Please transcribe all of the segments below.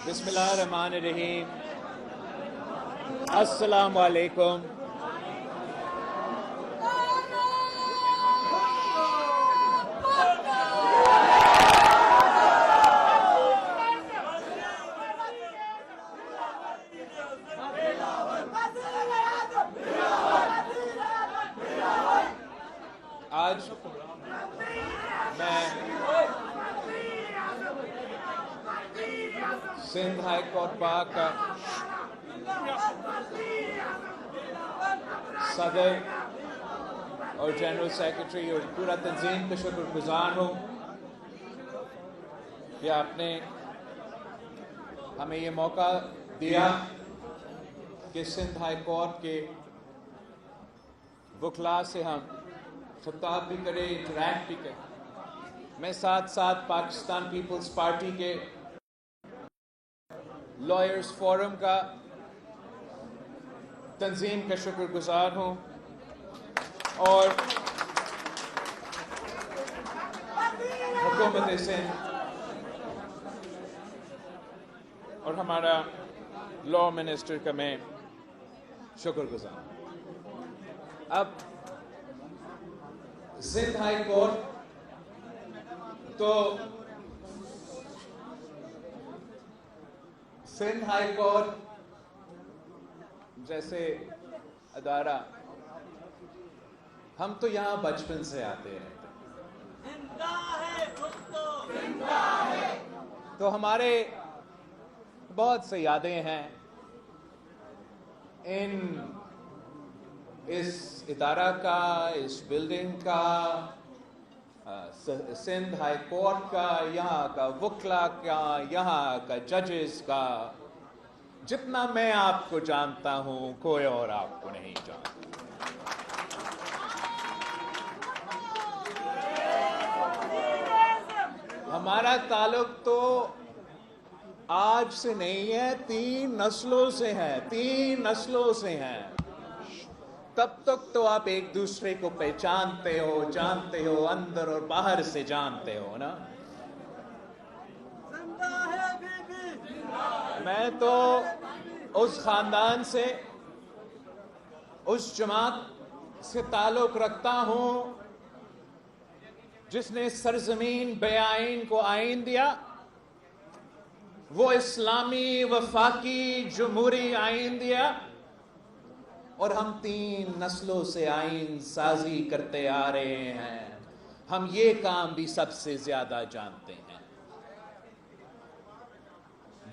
بسم اللہ الرحمن الرحیم. السلام علیکم. آج میں سندھ ہائی کورٹ پاک کا صدر اور جنرل سیکرٹری اور پورا تنظیم کا شکر گزار ہوں کہ آپ نے ہمیں یہ موقع دیا کہ سندھ ہائی کورٹ کے وکلاء سے ہم خطاب بھی کریں، انٹریکٹ بھی کریں. میں ساتھ ساتھ پاکستان پیپلز پارٹی کے لائرز فورم کا تنظیم کا شکر گزار ہوں اور حکومت سندھ اور ہمارا لا منسٹر کا میں شکر گزار ہوں. اب سندھ ہائی کورٹ تو سندھ ہائی کورٹ جیسے ادارہ ہم تو یہاں بچپن سے آتے ہیں، تو ہمارے بہت سے یادیں ہیں اس ادارہ کا، اس بلڈنگ کا، سندھ ہائی کورٹ کا، یہاں کا وکلا کا، یہاں کا ججز کا. جتنا میں آپ کو جانتا ہوں کوئی اور آپ کو نہیں جانتا. ہمارا تعلق تو آج سے نہیں ہے، 3 نسلوں سے ہے، 3 نسلوں سے ہیں. تب تک تو آپ ایک دوسرے کو پہچانتے ہو، جانتے ہو، اندر اور باہر سے جانتے ہو نا. میں تو اس خاندان سے، اس جماعت سے تعلق رکھتا ہوں جس نے سرزمین بے آئین کو آئین دیا. وہ اسلامی وفاقی جمہوری آئین دیا اور ہم 3 نسلوں سے آئین سازی کرتے آ رہے ہیں. ہم یہ کام بھی سب سے زیادہ جانتے ہیں.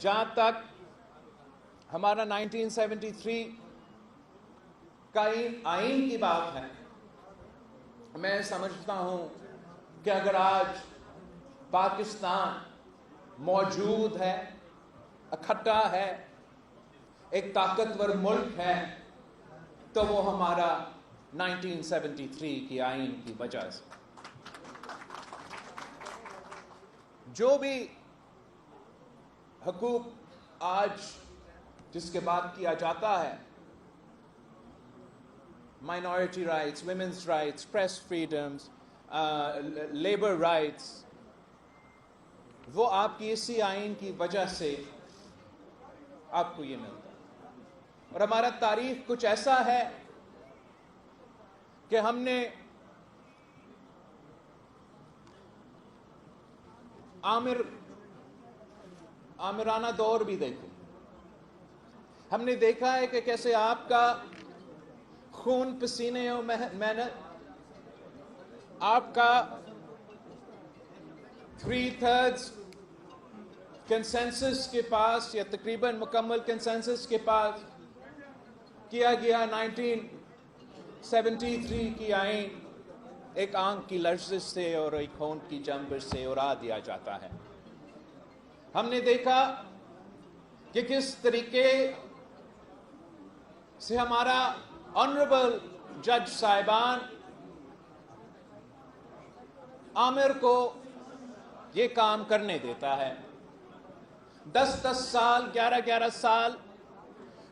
جہاں تک ہمارا 1973 کا آئین کی بات ہے، میں سمجھتا ہوں کہ اگر آج پاکستان موجود ہے، اکٹھا ہے، ایک طاقتور ملک ہے، تو وہ ہمارا 1973 کی آئین کی وجہ سے. جو بھی حقوق آج جس کے بات کیا جاتا ہے، minority rights, women's rights, press freedoms, labour rights, وہ آپ کی اسی آئین کی وجہ سے آپ کو یہ ملتا ہے. اور ہمارا تاریخ کچھ ایسا ہے کہ ہم نے آمرانہ دور بھی دیکھے. ہم نے دیکھا ہے کہ کیسے آپ کا خون، پسینے اور محنت، آپ کا 3/3 کنسنسس کے پاس یا تقریباً مکمل کنسنسس کے پاس کیا گیا 1973 کی آئین ایک آنکھ کی لرزش سے اور ایک ہونٹ کی جنبش سے اڑا دیا جاتا ہے. ہم نے دیکھا کہ کس طریقے سے ہمارا آنریبل جج صاحبان عامر کو یہ کام کرنے دیتا ہے. 10 سال، 11 سال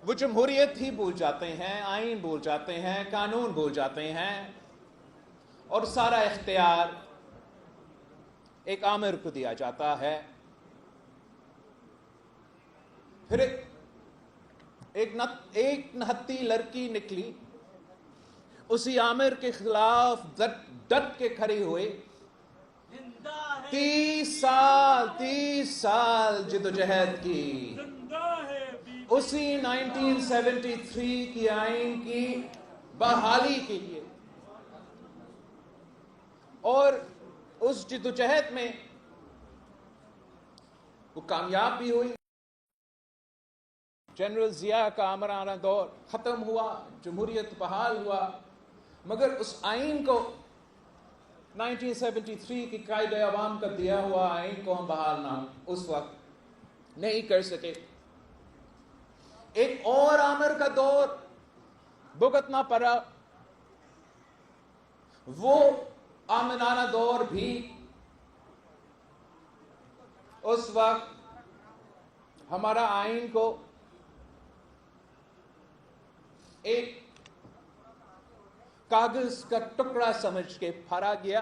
وہ جمہوریت ہی بھول جاتے ہیں، آئین بھول جاتے ہیں، قانون بھول جاتے ہیں، اور سارا اختیار ایک آمر کو دیا جاتا ہے. پھر ایک نہتی لڑکی نکلی، اسی عامر کے خلاف ڈٹ کے کھڑی ہوئی، 30 سال جدوجہد کی، اسی 1973 کی آئین کی بحالی کے لیے، اور اس جدوجہد میں وہ کامیاب بھی ہوئی۔ جنرل ضیاء کا آمرانہ دور ختم ہوا، جمہوریت بحال ہوا، مگر اس آئین کو 1973 کی قائد عوام کا دیا ہوا آئین کو ہم بحال نہ اس وقت نہیں کر سکے۔ ایک اور آمر کا دور بھگتنا پڑا، وہ آمرانہ دور بھی اس وقت ہمارا آئین کو ایک کاغذ کا ٹکڑا سمجھ کے پھاڑا گیا،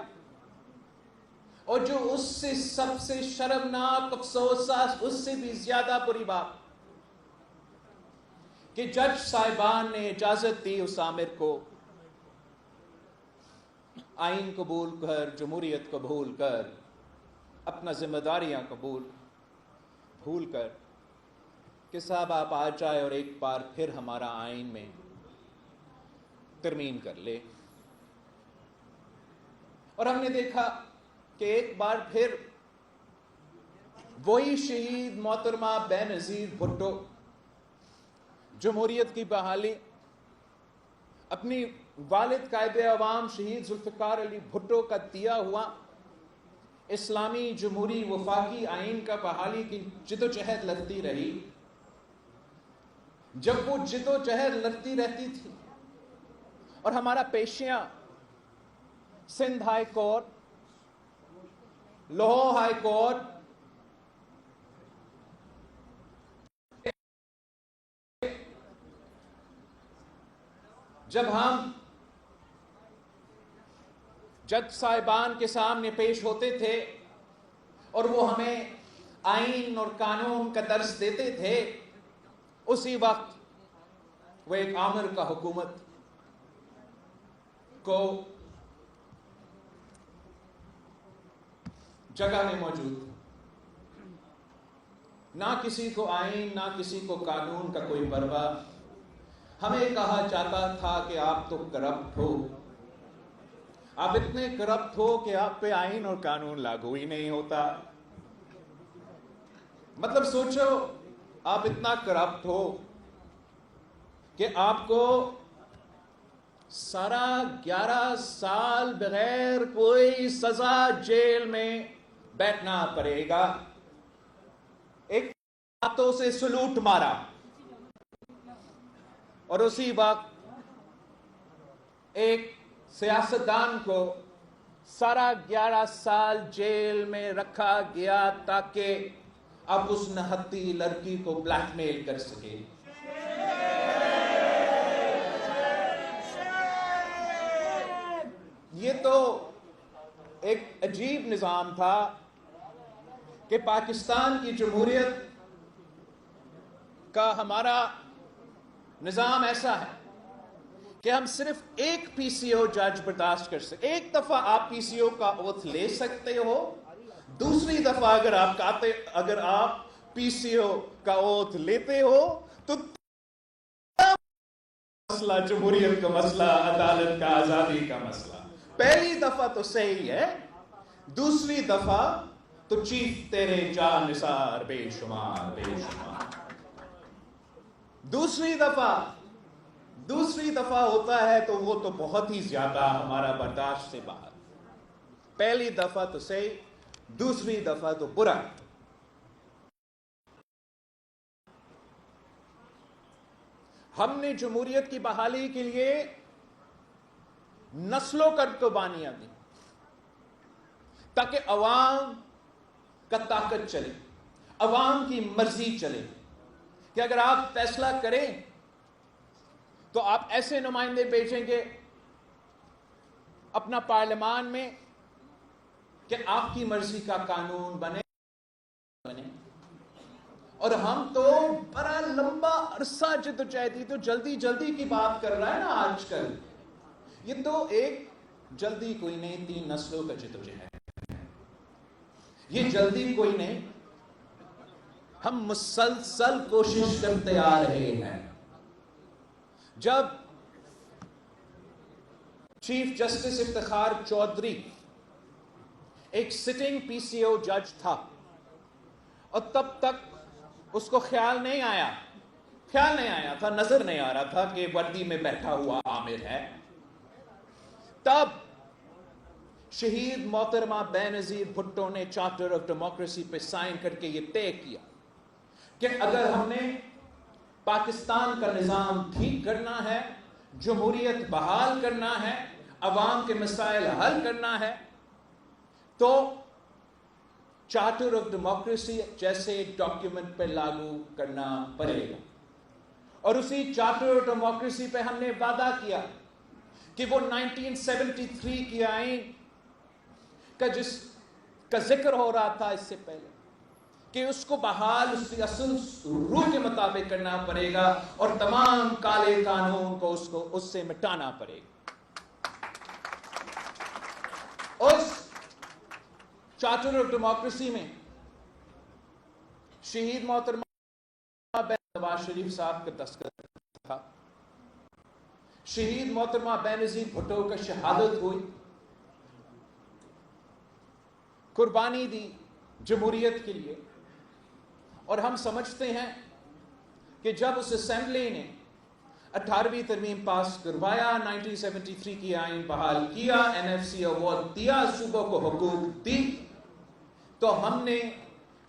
اور جو اس سے سب سے شرمناک افسوس، اس سے بھی زیادہ بری بات، کہ جج صاحبان نے اجازت دی اس آمر کو آئین قبول کر، جمہوریت قبول کر، اپنا ذمہ داریاں بھول کر، کہ صاحب آپ آ جائے اور ایک بار پھر ہمارا آئین میں ترمیم کر لے۔ اور ہم نے دیکھا کہ ایک بار پھر وہی شہید محترمہ بے نظیر بھٹو، جمہوریت کی بحالی، اپنی والد قائد عوام شہید ذوالفقار علی بھٹو کا دیا ہوا اسلامی جمہوری وفاقی آئین کا بحالی کی جدوجہد لڑتی رہی۔ جب وہ جدوجہد لڑتی رہتی تھی اور ہمارا پیشیاں Sindh high court, Lahore high court, جب ہم جج صاحبان کے سامنے پیش ہوتے تھے اور وہ ہمیں آئین اور قانون کا درس دیتے تھے، اسی وقت وہ ایک آمر کا حکومت کو جگہ میں موجود تھا۔ نہ کسی کو آئین، نہ کسی کو قانون کا کوئی پرواہ۔ ہمیں کہا جاتا تھا کہ آپ تو کرپٹ ہو، آپ اتنے کرپٹ ہو کہ آپ پہ آئین اور قانون لاگو ہی نہیں ہوتا۔ مطلب سوچو، آپ اتنا کرپٹ ہو کہ آپ کو 11 سال بغیر کوئی سزا جیل میں بیٹھنا پڑے گا۔ ایک ہاتھوں سے سلوٹ مارا، اور اسی وقت ایک سیاستدان کو 11 سال جیل میں رکھا گیا تاکہ اب اس نہتی لڑکی کو بلیک میل کر سکے۔ یہ تو ایک عجیب نظام تھا کہ پاکستان کی جمہوریت کا ہمارا نظام ایسا ہے کہ ہم صرف ایک پی سی او جج برداشت کر سکتے۔ ایک دفعہ آپ پی سی او کا اوتھ لے سکتے ہو، دوسری دفعہ اگر آپ پی سی او کا اوتھ لیتے ہو تو مسئلہ جمہوریت کا مسئلہ، عدالت کا، آزادی کا مسئلہ۔ پہلی دفعہ تو صحیح ہے، دوسری دفعہ تو چیف تیرے جان نثار بے شمار بے شمار۔ دوسری دفعہ ہوتا ہے تو وہ تو بہت ہی زیادہ ہمارا برداشت سے باہر۔ پہلی دفعہ تو صحیح، دوسری دفعہ تو برا۔ ہم نے جمہوریت کی بحالی کے لیے نسلوں کا قربانیاں دی تاکہ عوام کا طاقت چلے، عوام کی مرضی چلے، کہ اگر آپ فیصلہ کریں تو آپ ایسے نمائندے بھیجیں گے اپنا پارلیمان میں کہ آپ کی مرضی کا قانون بنے، اور ہم تو بڑا لمبا عرصہ جدوجہد، تو جلدی جلدی کی بات کر رہا ہے نا آج کل. یہ تو ایک جلدی کوئی نہیں، 3 نسلوں کا جدوجہد. یہ جلدی کوئی نہیں، ہم مسلسل کوشش کرتے آ رہے ہیں. جب چیف جسٹس افتخار چودھری ایک سٹنگ پی سی او جج تھا، اور تب تک اس کو خیال نہیں آیا تھا، نظر نہیں آ رہا تھا کہ وردی میں بیٹھا ہوا عامر ہے. تب شہید محترمہ بے نظیر بھٹو نے چارٹر آف ڈیموکریسی پہ سائن کر کے یہ طے کیا کہ اگر ہم نے پاکستان کا نظام ٹھیک کرنا ہے، جمہوریت بحال کرنا ہے، عوام کے مسائل حل کرنا ہے، تو چارٹر آف ڈیموکریسی جیسے ڈاکیومنٹ پہ لاگو کرنا پڑے گا. اور اسی چارٹر آف ڈیموکریسی پہ ہم نے وعدہ کیا کہ وہ 1973 کی آئین کا جس کا ذکر ہو رہا تھا اس سے پہلے، کہ اس کو بحال اس کی اصل روح کے مطابق کرنا پڑے گا، اور تمام کالے قانون کو اس سے مٹانا پڑے گا. اس چارٹر آف ڈیموکریسی میں شہید محترمہ نواز شریف صاحب کا دستخط تھا. شہید محترمہ بے نظیر بھٹو کا شہادت ہوئی، قربانی دی جمہوریت کے لیے. اور ہم سمجھتے ہیں کہ جب اس اسمبلی نے 18ویں ترمیم پاس کروایا، 1973 کی آئین بحال کیا، این ایف سی ایوارڈ دیا، صوبوں کو حقوق دی، تو ہم نے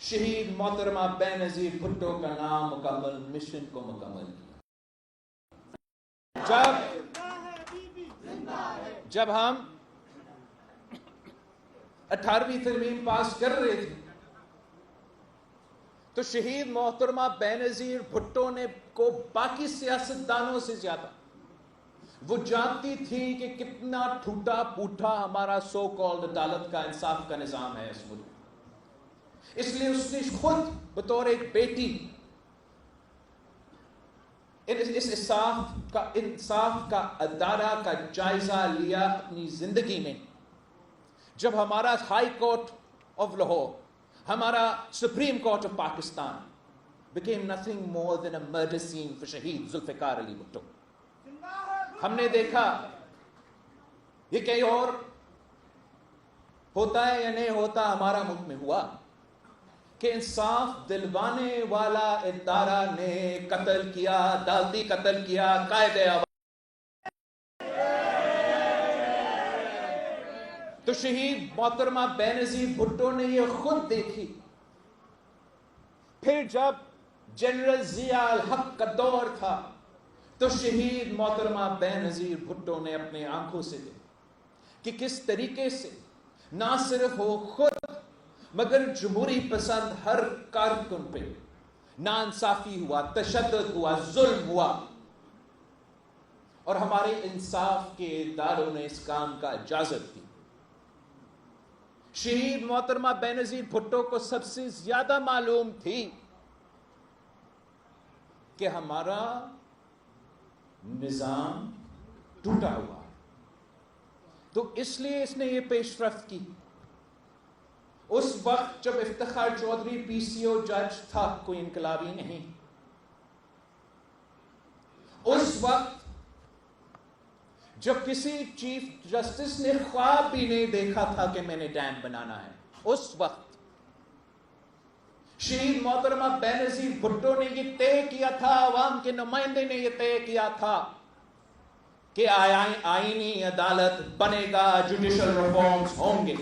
شہید محترمہ بے نظیر بھٹو کا نام مکمل مشن کو مکمل کیا. جب ہم 18ویں ترمیم پاس کر رہے تھے تو شہید محترمہ بے نظیر بھٹو نے کو باقی سیاستدانوں سے زیادہ وہ جانتی تھی کہ کتنا ٹوٹا پوٹا ہمارا سو کالڈ عدالت کا، انصاف کا نظام ہے اس ملک. اس لیے اس نے خود بطور ایک بیٹی اس انصاف کا ادارہ کا جائزہ لیا اپنی زندگی میں. جب ہمارا ہائی کورٹ آف لاہور، ہمارا supreme court of Pakistan became nothing more than a murder scene for شہید ذوالفقار علی بھٹو. ہم نے دیکھا یہ کہیں اور ہوتا ہے یا نہیں ہوتا، ہمارا ملک میں ہوا کہ انصاف دلوانے والا ادارہ نے قتل کیا، عدالتی قتل کیا قائد اعظم. تو شہید محترمہ بے نظیر بھٹو نے یہ خود دیکھی. پھر جب جنرل ضیاء الحق کا دور تھا تو شہید محترمہ بے نظیر بھٹو نے اپنے آنکھوں سے دیکھا کہ کس طریقے سے نہ صرف وہ خود مگر جمہوری پسند ہر کارکن پہ ناانصافی ہوا، تشدد ہوا، ظلم ہوا، اور ہمارے انصاف کے اداروں نے اس کام کا اجازت دی. شہید محترمہ بے نظیر بھٹو کو سب سے زیادہ معلوم تھی کہ ہمارا نظام ٹوٹا ہوا ہے، تو اس لیے اس نے یہ پیش رفت کی. اس وقت جب افتخار چودھری پی سی او جج تھا، کوئی انقلابی نہیں، اس وقت جب کسی چیف جسٹس نے خواب بھی نہیں دیکھا تھا کہ میں نے ڈیم بنانا ہے، اس وقت شہید محترمہ بے نظیر بھٹو نے یہ طے کیا تھا، عوام کے نمائندے نے یہ طے کیا تھا کہ آئینی عدالت بنے گا، جوڈیشل ریفارمز ہوں گے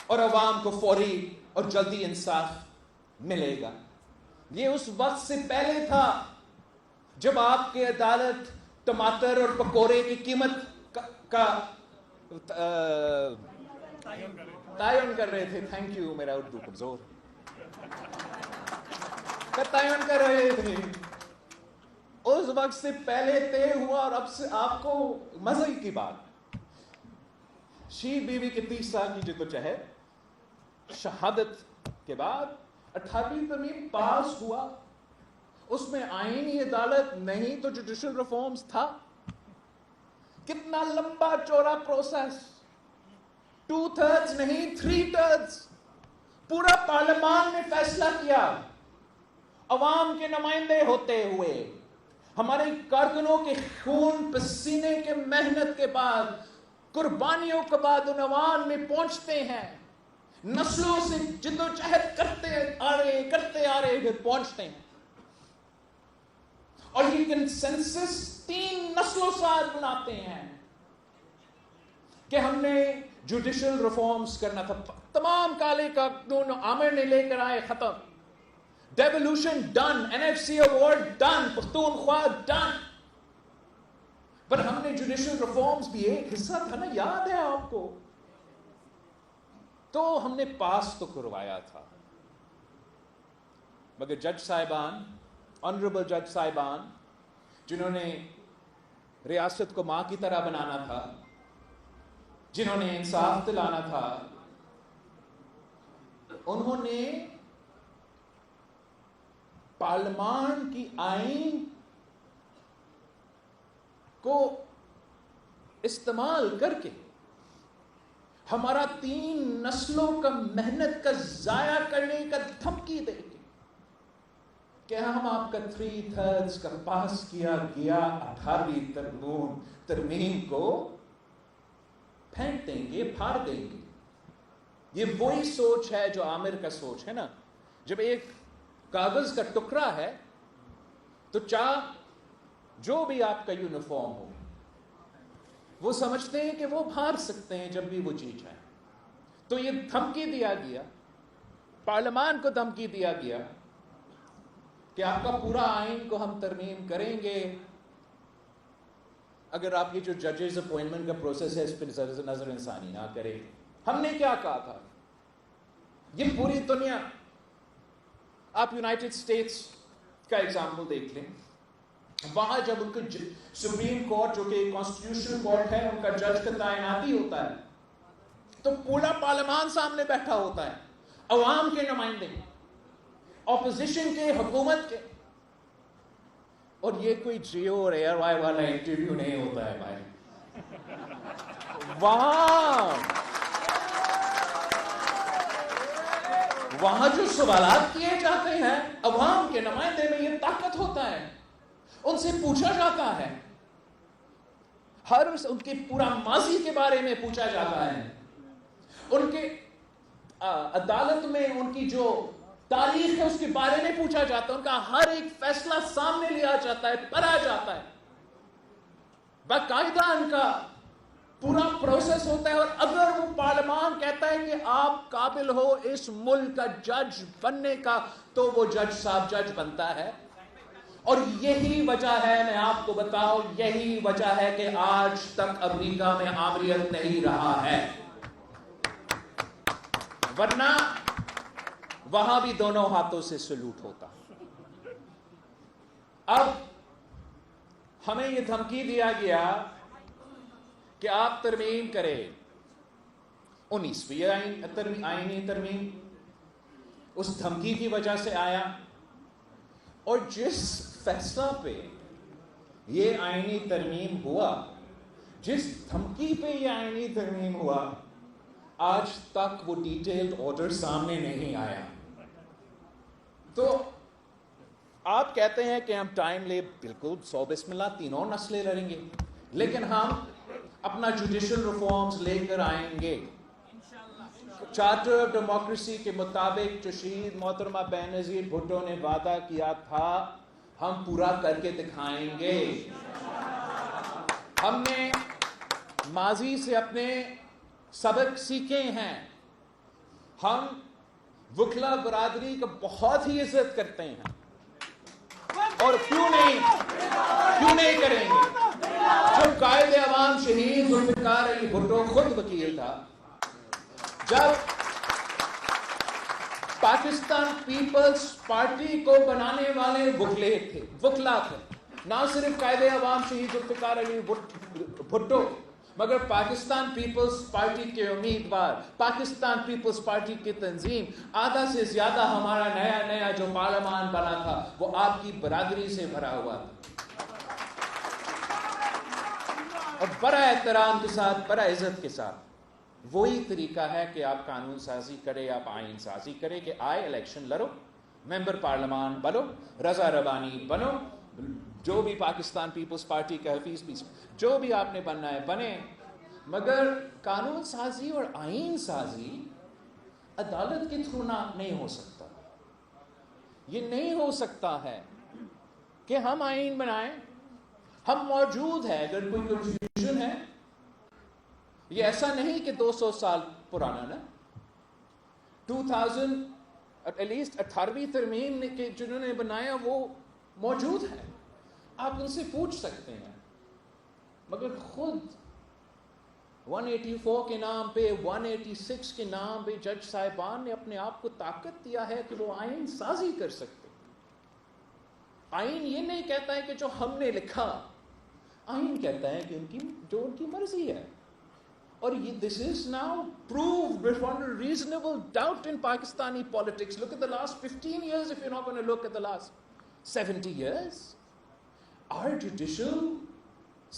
اور عوام کو فوری اور جلدی انصاف ملے گا. یہ اس وقت سے پہلے تھا جب آپ کے عدالت ٹماٹر اور پکوڑے کی قیمت کا تعین کر رہے تھے. تھینک یو، میرا اردو کمزور کا تعین کر رہے تھے. اس وقت سے پہلے طے ہوا، اور اب سے آپ کو مزے کی بات، شہید بیوی کے 30 سال کی جدوجہد، شہادت کے بعد 18ویں ترمیم پاس ہوا، اس میں آئینی عدالت نہیں تو جوڈیشل ریفارمز تھا. کتنا لمبا چوڑا پروسیس، 2/3 نہیں 3/3 پورا پارلیمان نے فیصلہ کیا، عوام کے نمائندے ہوتے ہوئے، ہمارے کارکنوں کے خون پسینے کے محنت کے بعد، قربانیوں کے بعد ان عوام میں پہنچتے ہیں، نسلوں سے جدوجہد کرتے آ رہے پھر پہنچتے ہیں. اور یہ کنسنسس 3 نسلوں ساتھ بناتے ہیں کہ ہم نے جوڈیشل ریفارمز کرنا تھا. تمام کالے قانون عامر نے لے کر آئے، ختم. Devolution done, NFC award done, Pakhtunkhwa done. پر ہم نے جوڈیشل ریفارمز بھی ایک حصہ تھا نا، یاد ہے آپ کو، تو ہم نے پاس تو کروایا تھا. مگر جج صاحبان، آنریبل جج صاحبان، جنہوں نے ریاست کو ماں کی طرح بنانا تھا، جنہوں نے انصاف دلانا تھا، انہوں نے پارلیمان کی آئین کو استعمال کر کے ہمارا 3 نسلوں کا محنت کا ضائع کرنے کا دھمکی دے کے کہ ہم آپ کا 3/3 کا پاس کیا گیا 18ویں ترمیم کو پھینک دیں گے، پھاڑ دیں گے. یہ وہی سوچ ہے جو عامر کا سوچ ہے نا. جب ایک کاغذ کا ٹکڑا ہے تو جو بھی آپ کا یونیفارم ہو، وہ سمجھتے ہیں کہ وہ پھاڑ سکتے ہیں جب بھی وہ جی چاہے. تو یہ دھمکی دیا گیا، پارلیمان کو دھمکی دیا گیا کہ آپ کا پورا آئین کو ہم ترمیم کریں گے اگر آپ یہ جو ججز اپوائنٹمنٹ کا پروسیس ہے اس پہ نظر انسانی نہ کرے. ہم نے کیا کہا تھا؟ یہ پوری دنیا، آپ یونائٹڈ اسٹیٹس کا ایگزامپل دیکھ لیں، وہاں جب ان کا سپریم کورٹ جو کہ کانسٹیٹیوشنل کورٹ ہے، ان کا جج کا تعیناتی ہوتا ہے تو پورا پارلیمان سامنے بیٹھا ہوتا ہے، عوام کے نمائندے، اپوزیشن کے، حکومت کے. اور یہ کوئی جیو اور ایئر وائی والا انٹرویو نہیں ہوتا ہے بھائی. وہاں جو سوالات کیے جاتے ہیں عوام کے نمائندے میں، یہ طاقت ہوتا ہے. ان سے پوچھا جاتا ہے، ان کے پورا ماضی کے بارے میں پوچھا جاتا ہے، ان کے عدالت میں ان کی جو تاریخ ہے اس کے بارے میں پوچھا جاتا ہے، ان کا ہر ایک فیصلہ سامنے لیا جاتا ہے، پڑھا جاتا ہے، باقاعدہ ان کا پورا پروسیس ہوتا ہے. اور اگر وہ پارلیمان کہتا ہے کہ آپ قابل ہو اس ملک کا جج بننے کا، تو وہ جج صاحب جج بنتا ہے. اور یہی وجہ ہے، میں آپ کو بتاؤں، یہی وجہ ہے کہ آج تک امریکہ میں آمریت نہیں رہا ہے. ورنہ وہاں بھی دونوں ہاتھوں سے سلوٹ ہوتا. اب ہمیں یہ دھمکی دیا گیا کہ آپ ترمیم کریں 19ویں آئینی ترمیم. اس دھمکی کی وجہ سے آیا، اور جس فیصلہ پہ یہ آئینی ترمیم ہوا، جس دھمکی پہ یہ آئینی ترمیم ہوا، آج تک وہ ڈیٹیلڈ آرڈر سامنے نہیں آیا. تو آپ کہتے ہیں کہ ہم ٹائم لے، بالکل 100 بسم اللہ، 3 نسلیں لڑیں گے، لیکن ہم اپنا جوڈیشل ریفارمز لے کر آئیں گے. چارٹر آف ڈیموکریسی کے مطابق جو شہید محترمہ بینظیر بھٹو نے وعدہ کیا تھا، ہم پورا کر کے دکھائیں گے. ہم نے ماضی سے اپنے سبق سیکھے ہیں. ہم وکلا برادری کا بہت ہی عزت کرتے ہیں، اور کیوں نہیں کریں گے. جب قائد عوام شہید ذوالفقار علی بھٹو خود وکیل تھا، جب پاکستان پیپلز پارٹی کو بنانے والے وکلا تھے، نہ صرف قائد عوام شہید ذوالفقار علی بھٹو مگر پاکستان پیپلز پارٹی کے امیدوار، پاکستان پیپلز پارٹی کی تنظیم، آدھا سے زیادہ ہمارا نیا جو پارلیمان بنا تھا وہ آپ کی برادری سے بھرا ہوا تھا. اور بڑا احترام کے ساتھ، بڑا عزت کے ساتھ وہی طریقہ ہے کہ آپ قانون سازی کرے، آپ آئین سازی کرے، کہ آئے الیکشن لڑو، ممبر پارلیمان بنو، رضا ربانی بنو، جو بھی پاکستان پیپلز پارٹی کا حفیظ بھی، جو بھی آپ نے بننا ہے بنے. مگر قانون سازی اور آئین سازی عدالت کے تھرو نہیں ہو سکتا. یہ نہیں ہو سکتا ہے کہ ہم آئین بنائیں، ہم موجود ہیں، اگر کوئی کنفیوژن ہے، یہ ایسا نہیں کہ 200 سال پرانا نا، 2000 ایٹ لیسٹ 18ویں ترمیم کے جنہوں نے بنایا وہ موجود ہے، آپ ان سے پوچھ سکتے ہیں. مگر خود 184 کے نام پہ، 186 کے نام پہ جج صاحبان نے اپنے آپ کو طاقت دیا ہے کہ وہ آئین سازی کر سکتے. آئین یہ نہیں کہتا ہے کہ جو ہم نے لکھا، آئین کہتا ہے کہ جو ان کی مرضی ہے. اور this is now proved beyond a reasonable doubt in Pakistani politics. Look at the last 15 years if you're not going to look at the last 70 years. Our judicial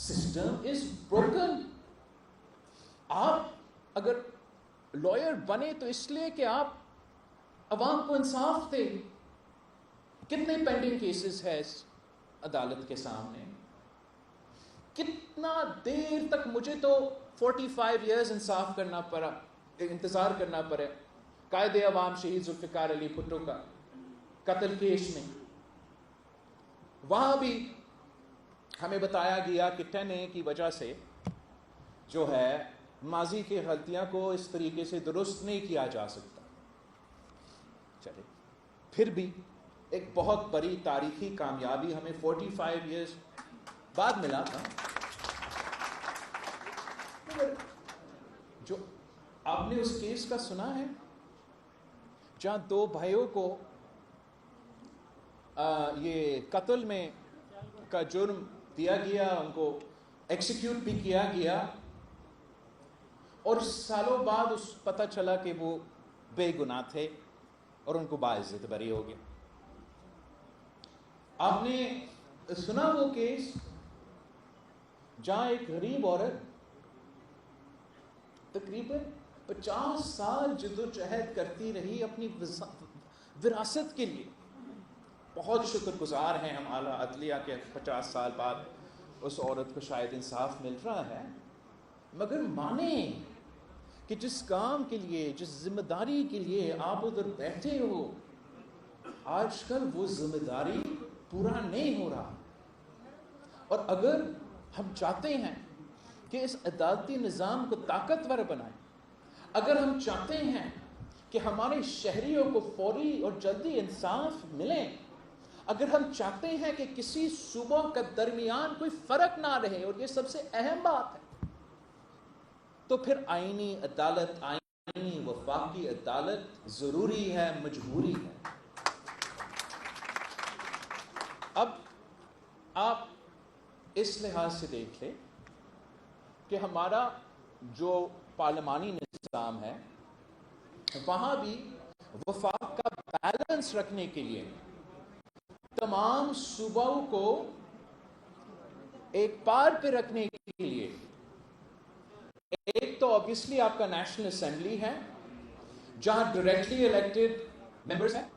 system is broken. آپ اگر lawyer بنے تو اس لیے کہ آپ عوام کو انصاف دیں. کتنے پینڈنگ کیسز ہے اس عدالت کے سامنے؟ کتنا دیر تک مجھے تو 45 ایئرز انصاف کرنا پڑا، انتظار کرنا پڑے قائد عوام شہید ذوالفقار علی بھٹو کا قتل کیس میں. وہاں بھی ہمیں بتایا گیا کہ 10A کی وجہ سے جو ہے ماضی کی غلطیاں کو اس طریقے سے درست نہیں کیا جا سکتا. چلے پھر بھی ایک بہت بڑی تاریخی کامیابی ہمیں 45 ایئرز بعد ملا تھا. جو آپ نے اس کیس کا سنا ہے جہاں 2 بھائیوں کو یہ قتل میں کا جرم دیا گیا، ان کو ایکسیکیوٹ بھی کیا گیا، اور سالوں بعد اس پتہ چلا کہ وہ بے گناہ تھے اور ان کو باعزت بری ہو گیا. آپ نے سنا وہ کیس جہاں ایک غریب عورت تقریباً 50 سال جدوجہد کرتی رہی اپنی وراثت کے لیے. بہت شکر گزار ہیں ہم اعلیٰ عدلیہ کے 50 سال بعد اس عورت کو شاید انصاف مل رہا ہے. مگر مانیں کہ جس کام کے لیے، جس ذمہ داری کے لیے آپ ادھر بیٹھے ہو، آج کل وہ ذمہ داری پورا نہیں ہو رہا. اور اگر ہم چاہتے ہیں کہ اس عدالتی نظام کو طاقتور بنائیں، اگر ہم چاہتے ہیں کہ ہمارے شہریوں کو فوری اور جلدی انصاف ملے، اگر ہم چاہتے ہیں کہ کسی صوبوں کے درمیان کوئی فرق نہ رہے، اور یہ سب سے اہم بات ہے، تو پھر آئینی عدالت، آئینی وفاقی عدالت ضروری ہے، مجبوری ہے. اب آپ اس لحاظ سے دیکھ لیں کہ ہمارا جو پارلیمانی نظام ہے وہاں بھی وفاق کا بیلنس رکھنے کے لیے تمام صوبوں کو ایک پار پہ رکھنے کے لیے ایک تو obviously آپ کا نیشنل اسمبلی ہے جہاں ڈائریکٹلی الیکٹڈ ممبرز ہیں،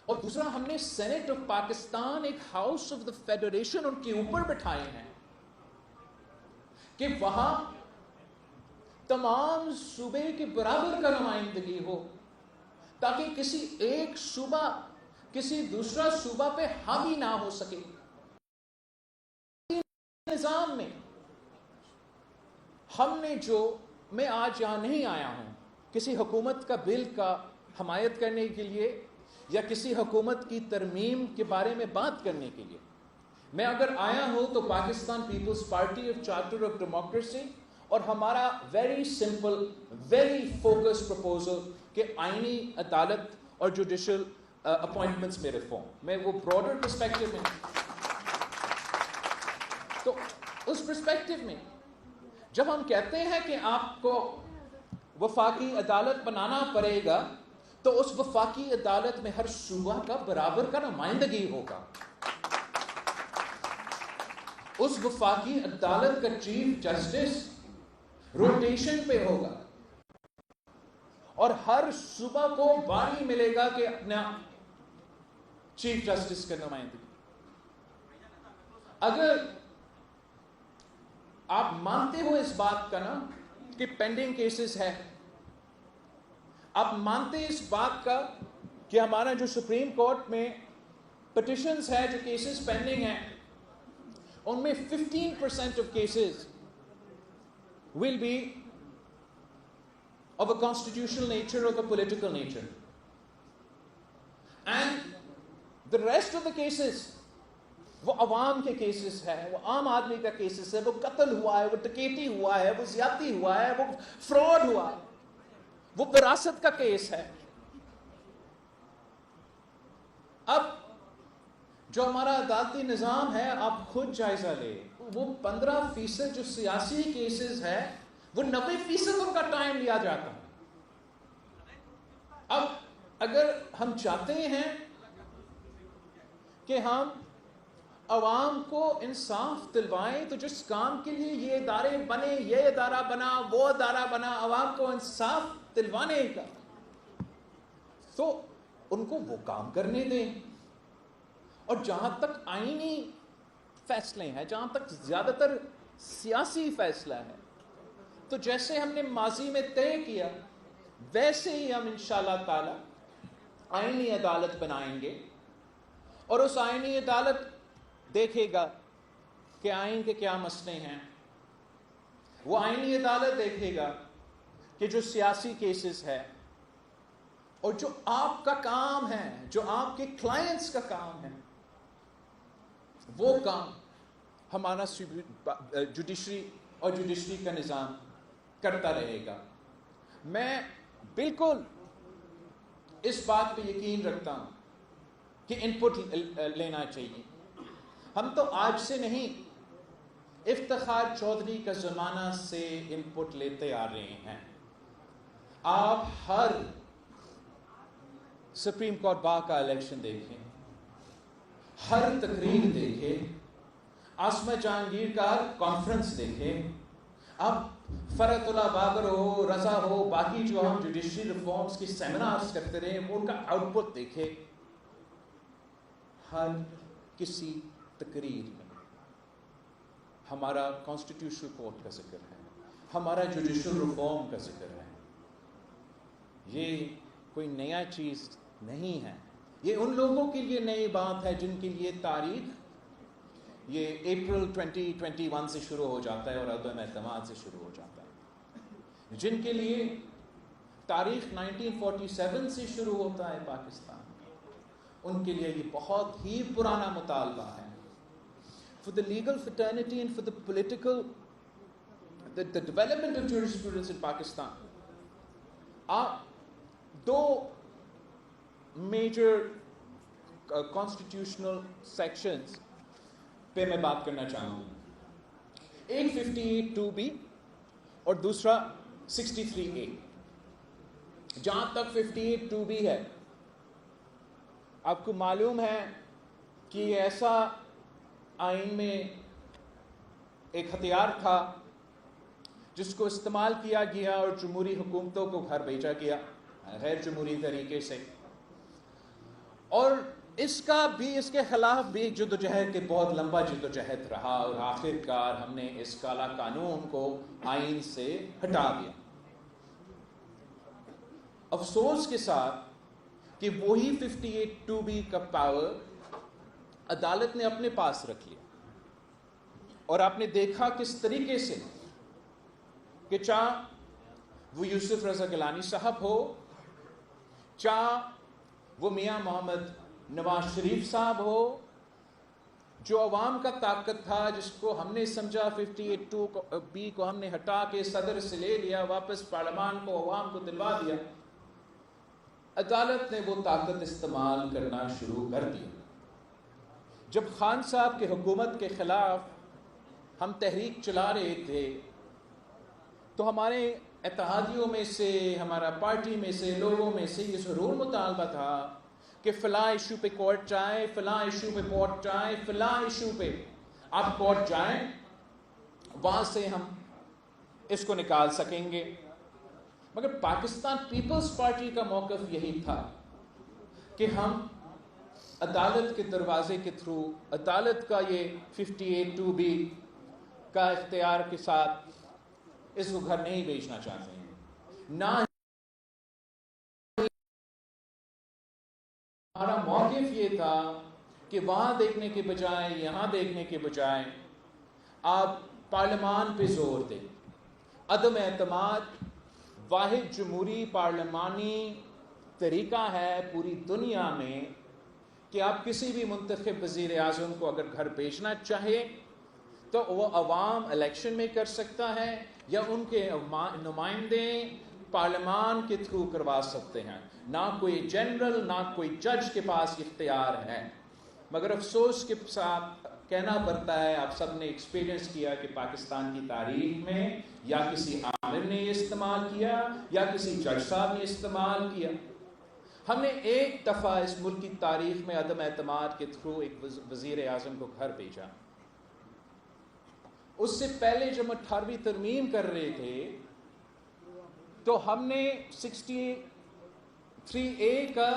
اور دوسرا ہم نے سینٹ آف پاکستان، ایک ہاؤس آف دا فیڈریشن ان کے اوپر بٹھائے ہیں کہ وہاں تمام صوبے کے برابر کا نمائندگی ہو، تاکہ کسی ایک صوبہ کسی دوسرا صوبہ پہ حاوی نہ ہو سکے. نظام میں ہم نے میں آج یہاں نہیں آیا ہوں کسی حکومت کا بل کا حمایت کرنے کے لیے یا کسی حکومت کی ترمیم کے بارے میں بات کرنے کے لیے. میں اگر آیا ہوں تو Pakistan Peoples Party of charter of democracy اور ہمارا very simple, very focus proposal کہ آئینی عدالت اور جوڈیشل اپوائنٹمنٹس میں ریفارم، میں وہ براڈر پرسپیکٹو میں. تو اس پرسپیکٹو میں جب ہم کہتے ہیں کہ آپ کو وفاقی عدالت بنانا پڑے گا تو اس وفاقی عدالت میں ہر صوبہ کا برابر کا نمائندگی ہوگا. اس وفاقی عدالت کا چیف جسٹس روٹیشن پہ ہوگا اور ہر صوبہ کو باری ملے گا کہ اپنا چیف جسٹس کا نمائندگی. اگر آپ مانتے ہو اس بات کا نا کہ پینڈنگ کیسز ہے، آپ مانتے اس بات کا کہ ہمارا جو سپریم کورٹ میں پٹیشنز ہے، جو کیسز پینڈنگ ہیں، ان میں 15% of cases will be of a constitutional nature or a political nature, and the rest of the cases وہ عوام کے کیسز ہے، وہ عام آدمی کا کیسز ہے، وہ قتل ہوا ہے، وہ ڈکیتی ہوا ہے، وہ زیادتی ہوا ہے، وہ فراڈ ہوا ہے، وہ وراثت کا کیس ہے. اب جو ہمارا عدالتی نظام ہے، آپ خود جائزہ لیں، وہ 15% جو سیاسی کیسز ہے وہ 90% ان کا ٹائم لیا جاتا ہے. اب اگر ہم چاہتے ہیں کہ ہم عوام کو انصاف دلوائیں تو جس کام کے لیے یہ ادارے بنے، یہ ادارہ بنا، وہ ادارہ بنا، عوام کو انصاف دلوانے کا، تو ان کو وہ کام کرنے دیں. اور جہاں تک آئینی فیصلے ہیں، جہاں تک زیادہ تر سیاسی فیصلہ ہے، تو جیسے ہم نے ماضی میں طے کیا ویسے ہی ہم انشاءاللہ تعالی آئینی عدالت بنائیں گے. اور اس آئینی عدالت دیکھے گا کہ آئین کے کیا مسئلے ہیں. وہ آئینی عدالت دیکھے گا کہ جو سیاسی کیسز ہے اور جو آپ کا کام ہے، جو آپ کے کلائنٹس کا کام ہے، وہ کام ہمارا جوڈیشری اور جوڈیشری کا نظام کرتا رہے گا. میں بالکل اس بات پہ یقین رکھتا ہوں کہ ان پٹ لینا چاہیے. ہم تو آج سے نہیں، افتخار چودھری کا زمانہ سے ان پٹ لیتے آ رہے ہیں. آپ ہر سپریم کورٹ بار کا الیکشن دیکھیں، ہر تقریر دیکھیں، عاصمہ جہانگیر کا کانفرنس دیکھیں، اب فرحت اللہ بابر ہو، رضا ہو، باقی جو ہم جوڈیشری ریفارمز کی سیمینارز کرتے رہے وہ ان کا آؤٹ پٹ دیکھیں. ہر کسی تقریر میں ہمارا کانسٹیٹیوشنل کورٹ کا ذکر ہے، ہمارا جوڈیشل ریفارم کا ذکر ہے. یہ کوئی نیا چیز نہیں ہے، یہ ان لوگوں کے لیے نئی بات ہے جن کے لیے تاریخ یہ اپریل 2021 سے شروع ہو جاتا ہے اور عدم اعتماد سے شروع ہو جاتا ہے، جن کے لیے تاریخ 1947 سے شروع ہوتا ہے پاکستان، ان کے لیے یہ بہت ہی پرانا مطالبہ ہے. For the legal fraternity and for the political, the development of jurisprudence in Pakistan, دو میجر constitutional sections پہ میں بات کرنا چاہوں گا. ایک 58(2)B اور دوسرا 63(A). جہاں تک 58(2)B ہے، آپ کو معلوم ہے کہ یہ ایسا آئین میں ایک ہتھیار تھا جس کو استعمال کیا گیا اور جمہوری حکومتوں کو گھر بھیجا گیا غیر جمہوری طریقے سے، اور اس کے خلاف بھی ایک جدوجہد کے بہت لمبا جدوجہد رہا اور آخر کار ہم نے اس کالا قانون کو آئین سے ہٹا دیا. افسوس کے ساتھ کہ وہی 58(2)B کا پاور عدالت نے اپنے پاس رکھ لیا، اور آپ نے دیکھا کس طریقے سے کہ چاہے وہ یوسف رضا گیلانی صاحب ہو، چاہے وہ میاں محمد نواز شریف صاحب ہو، جو عوام کا طاقت تھا جس کو ہم نے سمجھا 58(2)B کو ہم نے ہٹا کے صدر سے لے لیا، واپس پارلیمان کو عوام کو دلوا دیا، عدالت نے وہ طاقت استعمال کرنا شروع کر دیا. جب خان صاحب کی حکومت کے خلاف ہم تحریک چلا رہے تھے تو ہمارے اتحادیوں میں سے، ہمارا پارٹی میں سے، لوگوں میں سے یہ ضرور مطالبہ تھا کہ فلاں ایشو پہ کورٹ جائیں، فلاں ایشو پہ کورٹ جائیں، فلاں ایشو پہ آپ کورٹ جائیں، وہاں سے ہم اس کو نکال سکیں گے۔ مگر پاکستان پیپلز پارٹی کا موقف یہی تھا کہ ہم عدالت کے دروازے کے تھرو، عدالت کا یہ 58(2)B کا اختیار کے ساتھ اس کو گھر نہیں بیچنا چاہتے ہیں، نہ ہمارا موقف یہ تھا کہ وہاں دیکھنے کے بجائے، یہاں دیکھنے کے بجائے آپ پارلیمان پہ زور دیں۔ عدم اعتماد واحد جمہوری پارلیمانی طریقہ ہے پوری دنیا میں کہ آپ کسی بھی منتخب وزیر اعظم کو اگر گھر بھیجنا چاہے تو وہ عوام الیکشن میں کر سکتا ہے یا ان کے نمائندے پارلیمان کے تھرو کروا سکتے ہیں، نہ کوئی جنرل نہ کوئی جج کے پاس اختیار ہے۔ مگر افسوس کے ساتھ کہنا پڑتا ہے، آپ سب نے ایکسپیرینس کیا کہ پاکستان کی تاریخ میں یا کسی عالم نے یہ استعمال کیا یا کسی جج صاحب نے استعمال کیا، ہم نے ایک دفعہ اس ملک کی تاریخ میں عدم اعتماد کے تھرو ایک وزیر اعظم کو گھر بھیجا۔ اس سے پہلے جب ہم 18ویں ترمیم کر رہے تھے تو ہم نے 63A کا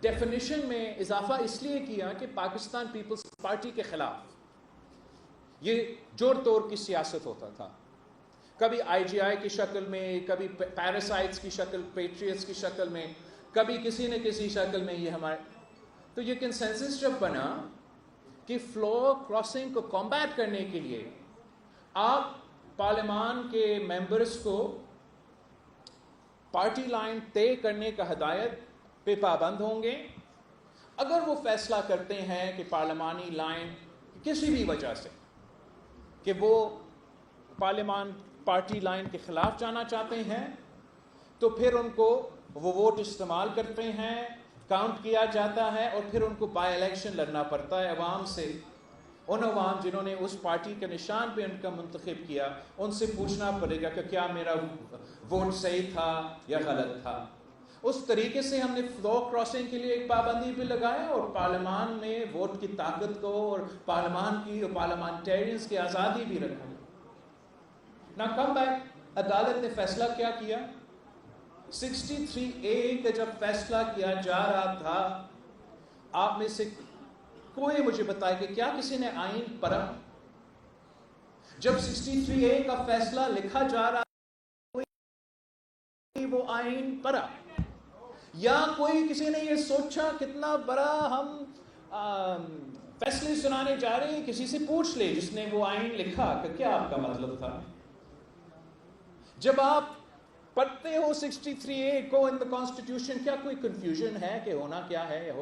ڈیفینیشن میں اضافہ اس لیے کیا کہ پاکستان پیپلز پارٹی کے خلاف یہ جوڑ توڑ کی سیاست ہوتا تھا، کبھی IGI کی شکل میں، کبھی پیراسائٹس کی شکل، پیٹریٹس کی شکل میں، کبھی کسی نہ کسی شکل میں یہ ہمارے، تو یہ کنسنسس جب بنا کہ فلو کراسنگ کو کمبیٹ کرنے کے لیے آپ پارلیمان کے ممبرز کو پارٹی لائن طے کرنے کا ہدایت پہ پابند ہوں گے۔ اگر وہ فیصلہ کرتے ہیں کہ پارلیمانی لائن کسی بھی وجہ سے کہ وہ پارلیمان پارٹی لائن کے خلاف جانا چاہتے ہیں تو پھر ان کو وہ ووٹ استعمال کرتے ہیں، کاؤنٹ کیا جاتا ہے اور پھر ان کو بائی الیکشن لڑنا پڑتا ہے عوام سے۔ ان عوام جنہوں نے اس پارٹی کے نشان پہ ان کا منتخب کیا، ان سے پوچھنا پڑے گا کہ کیا میرا ووٹ صحیح تھا یا غلط تھا۔ اس طریقے سے ہم نے فلو کراسنگ کے لیے ایک پابندی بھی لگایا اور پارلیمان میں ووٹ کی طاقت کو اور پارلیمان کی اور پارلیمانٹیرینز کی آزادی بھی رکھا۔ نہ کم بیک عدالت نے فیصلہ کیا کیا، 63A کا جب فیصلہ کیا جا رہا تھا، آپ میں سے کوئی مجھے بتائے کہ کیا کسی نے آئین پڑھا؟ جب 63A کا فیصلہ لکھا جا رہا کوئی وہ آئین پڑھا یا کوئی کسی نے یہ سوچا کتنا بڑا ہم فیصلے سنانے جا رہے ہیں، کسی سے پوچھ لے جس نے وہ آئین لکھا کہ کیا آپ کا مطلب تھا۔ جب آپ پڑھتے ہو 63A کو ان دا کانسٹیٹیوشن، کیا کوئی کنفیوژن ہے کہ ہونا کیا ہے یا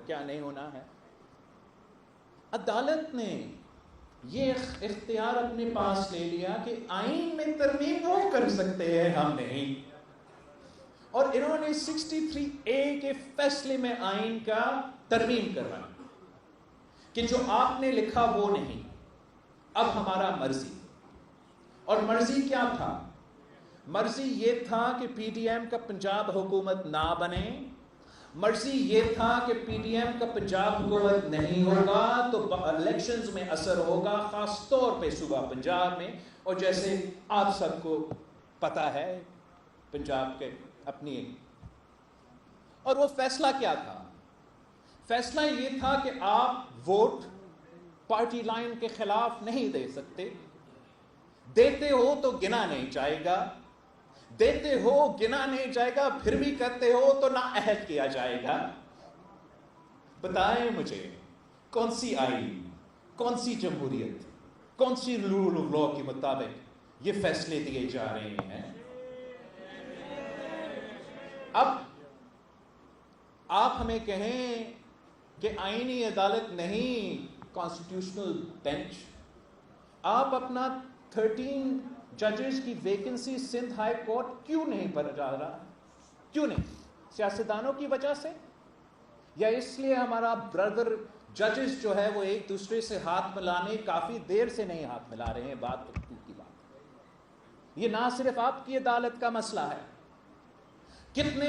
کیا نہیں ہونا ہے؟ عدالت نے یہ اختیار اپنے پاس لے لیا کہ آئین میں ترمیم وہ کر سکتے ہیں، ہم نہیں، اور انہوں نے 63A کے فیصلے میں آئین کا ترمیم کرنا کہ جو آپ نے لکھا وہ نہیں، اب ہمارا مرضی۔ اور مرضی کیا تھا؟ مرضی یہ تھا کہ PDM کا پنجاب حکومت نہ بنے، مرضی یہ تھا کہ PDM کا پنجاب حکومت نہیں ہوگا تو الیکشنز میں اثر ہوگا، خاص طور پہ صوبہ پنجاب میں، اور جیسے آپ سب کو پتہ ہے پنجاب کے اپنی۔ اور وہ فیصلہ کیا تھا؟ فیصلہ یہ تھا کہ آپ ووٹ پارٹی لائن کے خلاف نہیں دے سکتے، دیتے ہو تو گنا نہیں جائے گا، دیتے ہو گنا نہیں جائے گا، پھر بھی کرتے ہو تو نااہل کیا جائے گا۔ بتائیں مجھے کون سی آئین، کون سی جمہوریت، کون سی رول آف لا کے مطابق یہ فیصلے دیے جا رہے ہیں؟ اب آپ ہمیں کہیں کہ آئینی عدالت نہیں، کانسٹیٹیوشنل بینچ، آپ اپنا 13 ججز کی ویکنسی سندھ ہائی کورٹ کیوں نہیں بھر جا رہا؟ کیوں نہیں؟ سیاستدانوں کی وجہ سے، یا اس لیے ہمارا بردر ججز جو ہے وہ ایک دوسرے سے ہاتھ ملانے کافی دیر سے نہیں ہاتھ ملا رہے ہیں؟ بات کی بات یہ نہ صرف آپ کی عدالت کا مسئلہ ہے. کتنے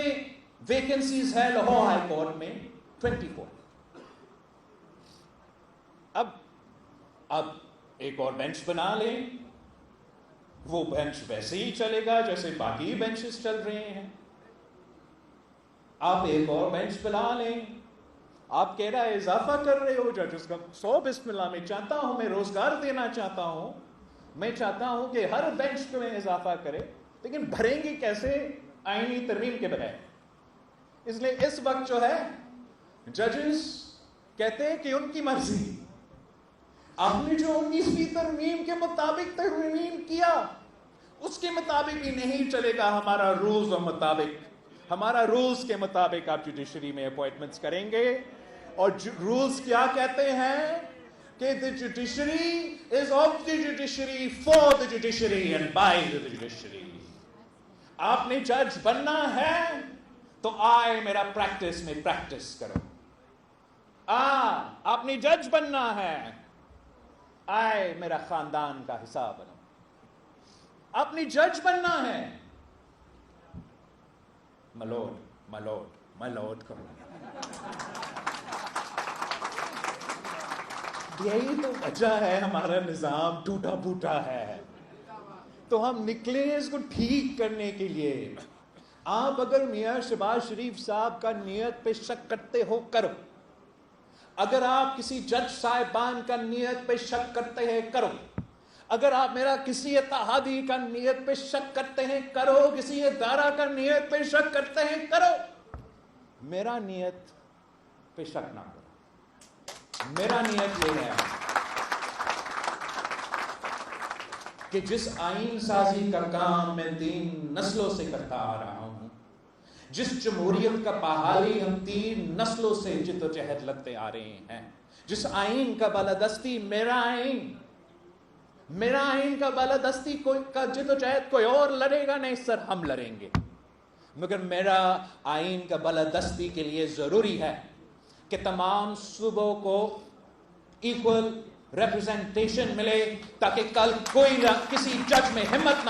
ویکنسیز ہے لاہور ہائی کورٹ میں؟ 24. اب ایک اور بینچ بنا لیں, وہ بینچ ویسے ہی چلے گا جیسے باقی بینچز چل رہے ہیں. آپ ایک اور بینچ بنا لیں. آپ کہہ رہا ہے اضافہ کر رہے ہو ججز کا. 100 بسم اللہ. میں چاہتا ہوں, میں روزگار دینا چاہتا ہوں, میں چاہتا ہوں کہ ہر بینچ پہ میں اضافہ کرے, لیکن بھریں گی کیسے آئینی ترمیم کے بغیر؟ اس لیے اس وقت جو ہے ججز کہتے ہیں کہ ان کی مرضی. آپ نے جو 19ویں ترمیم کے مطابق ترمیم کیا اس کے مطابق ہی نہیں چلے گا. ہمارا رولز و مطابق, ہمارا رولز کے مطابق آپ جوڈیشری میں اپوائنٹمنٹس کریں گے. اور رولز کیا کہتے ہیں کہ the judiciary is of the judiciary, for the judiciary and by the judiciary. آپ نے جج بننا ہے تو آئے میرا پریکٹس میں پریکٹس کرو. آپ نے جج بننا ہے, آئے میرا خاندان کا حصہ بنو. آپ نے جج بننا ہے, ملوٹ کرو. یہی تو وجہ ہے ہمارا نظام ٹوٹا پھوٹا ہے. تو ہم نکلے اس کو ٹھیک کرنے کے لیے. آپ اگر میاں شہباز شریف صاحب کا نیت پہ شک کرتے ہو کرو. اگر آپ کسی جج صاحبان کا نیت پہ شک کرتے ہیں کرو. اگر آپ میرا کسی اتحادی کا نیت پہ شک کرتے ہیں کرو. کسی ادارہ کا نیت پہ شک کرتے ہیں کرو. میرا نیت پہ شک نہ کرو. میرا نیت یہ ہے کہ جس آئین سازی کا کام میں 3 نسلوں سے کرتا آ رہا ہوں, جس جمہوریت کا بحالی ہم 3 نسلوں سے جدوجہد لگتے آ رہے ہیں, جس آئین کا بالادستی میرا آئین کا بالادستی کا جدوجہد کوئی اور لڑے گا نہیں سر, ہم لڑیں گے. مگر میرا آئین کا بالادستی کے لیے ضروری ہے کہ تمام صوبوں کو ایکول ریپرزنٹیشن ملے, تاکہ کل کسی جج میں ہمت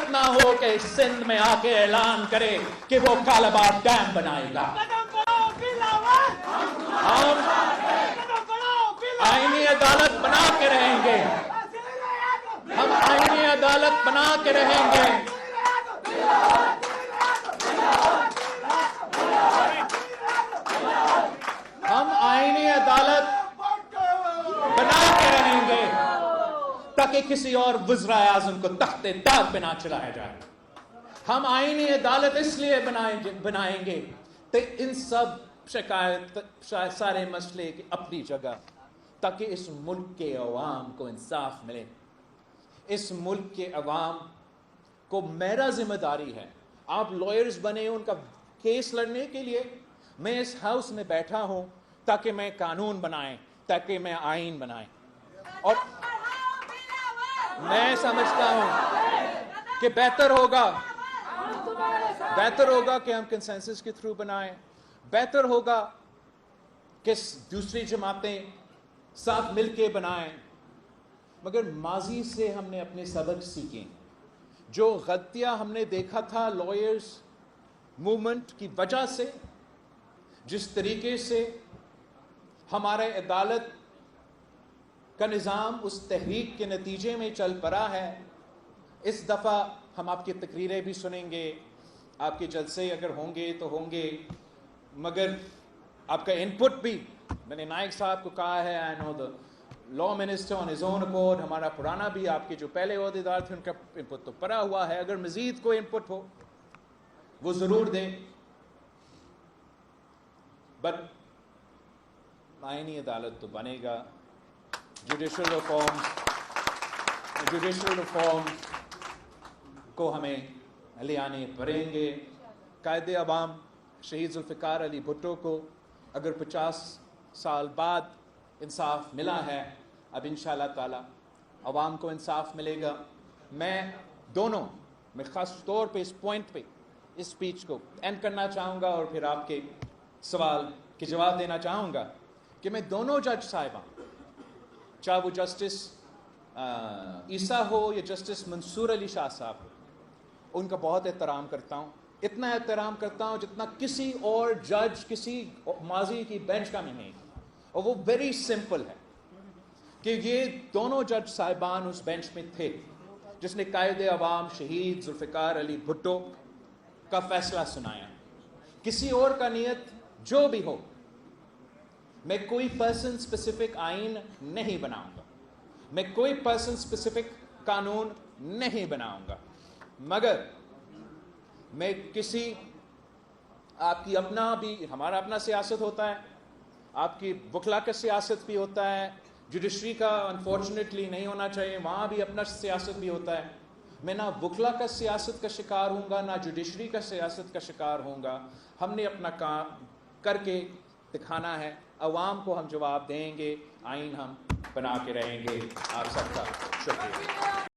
نہ ہو کہ سندھ میں آ کے اعلان کرے کہ وہ کالاباغ ڈیم بنائے گا. ہم آئینی عدالت بنا کے رہیں گے. ہم آئینی عدالت بنا کے رہیں گے. ہم آئینی عدالت بنا کے رہیں گے تاکہ کسی اور وزرائے اعظم کو تخت تاج پہ نہ چلایا جائے. ہم آئینی عدالت اس لیے بنائیں گے کہ ان سب شکایت سارے مسئلے کی اپنی جگہ, تاکہ اس ملک کے عوام کو انصاف ملے. اس ملک کے عوام کو میرا ذمہ داری ہے. آپ لائرز بنے ان کا کیس لڑنے کے لیے. میں اس ہاؤس میں بیٹھا ہوں تاکہ میں قانون بنائیں, تاکہ میں آئین بنائیں. اور میں سمجھتا ہوں کہ بہتر ہوگا کہ ہم کنسنسس کے تھرو بنائیں. بہتر ہوگا کہ دوسری جماعتیں ساتھ مل کے بنائیں. مگر ماضی سے ہم نے اپنے سبق سیکھیں. جو غلطیاں ہم نے دیکھا تھا لائرز موومنٹ کی وجہ سے, جس طریقے سے ہمارے عدالت کا نظام اس تحریک کے نتیجے میں چل پڑا ہے, اس دفعہ ہم آپ کی تقریریں بھی سنیں گے, آپ کے جلسے اگر ہوں گے تو ہوں گے, مگر آپ کا انپٹ بھی. میں نے نائک صاحب کو کہا ہے, I know the law minister on his own accord, ہمارا پرانا بھی آپ کے جو پہلے عہدیدار تھے ان کا انپٹ تو پڑا ہوا ہے. اگر مزید کوئی انپٹ ہو وہ ضرور دیں. بٹ آئینی عدالت تو بنے گا. جوڈیشل ریفارم کو ہمیں لے آنے پڑیں گے. قائد عوام شہید ذوالفقار علی بھٹو کو اگر 50 سال بعد انصاف ملا ہے, اب انشاءاللہ تعالی عوام کو انصاف ملے گا. میں خاص طور پہ اس پوائنٹ پہ اس سپیچ کو اینڈ کرنا چاہوں گا اور پھر آپ کے سوال کے جواب دینا چاہوں گا کہ میں دونوں جج صاحبان, چاہے وہ جسٹس عیسیٰ ہو یا جسٹس منصور علی شاہ صاحب ہو، ان کا بہت احترام کرتا ہوں، اتنا احترام کرتا ہوں جتنا کسی اور جج کسی ماضی کی بینچ کا میں نہیں. اور وہ ویری سمپل ہے کہ یہ دونوں جج صاحبان اس بینچ میں تھے جس نے قائد عوام شہید ذوالفقار علی بھٹو کا فیصلہ سنایا. کسی اور کا نیت جو بھی ہو، میں کوئی پرسن اسپیسیفک آئین نہیں بناؤں گا، میں کوئی پرسن اسپیسیفک قانون نہیں بناؤں گا، مگر میں کسی آپ کی اپنا بھی، ہمارا اپنا سیاست ہوتا ہے، آپ کی وکلا کا سیاست بھی ہوتا ہے، جوڈیشری کا انفارچونیٹلی نہیں ہونا چاہیے، وہاں بھی اپنا سیاست بھی ہوتا ہے. میں نہ وکلا کا سیاست کا شکار ہوں گا، نہ جوڈیشری کا سیاست کا شکار ہوں گا. ہم نے اپنا کام کر کے دکھانا ہے، عوام کو ہم جواب دیں گے، آئین ہم بنا کے رہیں گے. آپ سب کا شکریہ.